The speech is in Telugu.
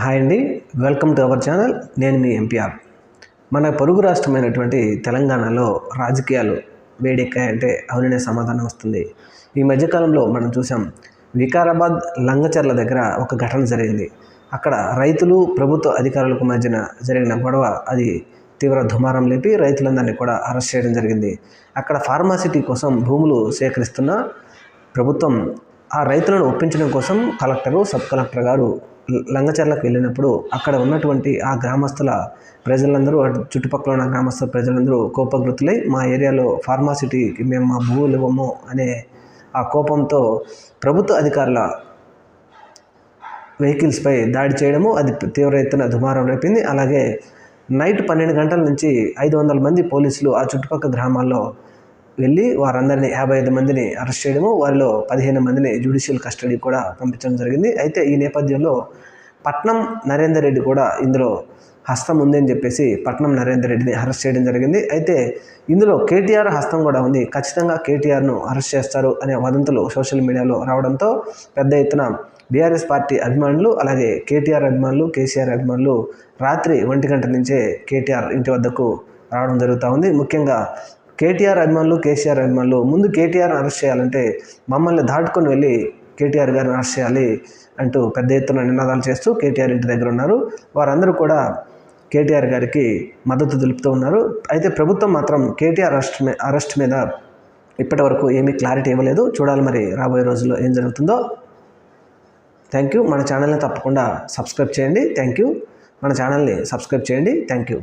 హాయ్ అండి, వెల్కమ్ టు అవర్ ఛానల్. నేను మీ ఎంపీఆర్. మన పొరుగు రాష్ట్రమైనటువంటి తెలంగాణలో రాజకీయాలు వేడెక్కాయంటే అవుననే సమాధానం వస్తుంది. ఈ మధ్యకాలంలో మనం చూసాం, వికారాబాద్ లంగచర్ల దగ్గర ఒక ఘటన జరిగింది. అక్కడ రైతులు ప్రభుత్వ అధికారులకు మధ్యన జరిగిన గొడవ అది తీవ్ర దుమారం లేపి రైతులందరినీ కూడా అరెస్ట్ చేయడం జరిగింది. అక్కడ ఫార్మాసిటీ కోసం భూములు సేకరిస్తున్న ప్రభుత్వం ఆ రైతులను ఒప్పించడం కోసం కలెక్టరు, సబ్ కలెక్టర్ గారు లంగచర్లకు వెళ్ళినప్పుడు అక్కడ ఉన్నటువంటి ఆ గ్రామస్తుల ప్రజలందరూ, చుట్టుపక్కల ఉన్న గ్రామస్తుల ప్రజలందరూ కోపగ్రుతులై మా ఏరియాలో ఫార్మాసిటీకి మేము మా భూములు ఇవ్వము అనే ఆ కోపంతో ప్రభుత్వ అధికారుల వెహికల్స్పై దాడి చేయడము అది తీవ్ర ఎత్తున దుమారం రేపింది. అలాగే నైట్ 12 గంటల నుంచి 500 మంది పోలీసులు ఆ చుట్టుపక్కల గ్రామాల్లో వెళ్ళి వారందరినీ 55 మందిని అరెస్ట్ చేయడము, వారిలో 15 మందిని జ్యుడిషియల్ కస్టడీ కూడా పంపించడం జరిగింది. అయితే ఈ నేపథ్యంలో పట్నం నరేందర్ రెడ్డి కూడా ఇందులో హస్తం ఉందని చెప్పేసి పట్నం నరేందర్ రెడ్డిని అరెస్ట్ చేయడం జరిగింది. అయితే ఇందులో కేటీఆర్ హస్తం కూడా ఉంది, ఖచ్చితంగా కేటీఆర్ను అరెస్ట్ చేస్తారు అనే వదంతులు సోషల్ మీడియాలో రావడంతో పెద్ద ఎత్తున బీఆర్ఎస్ పార్టీ అభిమానులు, అలాగే కేటీఆర్ అభిమానులు, కేసీఆర్ అభిమానులు రాత్రి 1 గంట నుంచే కేటీఆర్ ఇంటి వద్దకు రావడం జరుగుతూ ఉంది. ముఖ్యంగా కేటీఆర్ అభిమానులు, కేసీఆర్ అభిమానులు ముందు కేటీఆర్ని అరెస్ట్ చేయాలంటే మమ్మల్ని దాటుకొని వెళ్ళి కేటీఆర్ గారిని అరెస్ట్ చేయాలి అంటూ పెద్ద ఎత్తున నినాదాలు చేస్తూ కేటీఆర్ ఇంటి దగ్గర ఉన్నారు. వారందరూ కూడా కేటీఆర్ గారికి మద్దతు తెలుపుతూ ఉన్నారు. అయితే ప్రభుత్వం మాత్రం కేటీఆర్ అరెస్ట్ మీద ఇప్పటి వరకు ఏమీ క్లారిటీ ఇవ్వలేదు. చూడాలి మరి రాబోయే రోజుల్లో ఏం జరుగుతుందో. Thank you. మన ఛానల్ని తప్పకుండా సబ్స్క్రైబ్ చేయండి. Thank you. మన ఛానల్ని సబ్స్క్రైబ్ చేయండి. Thank you.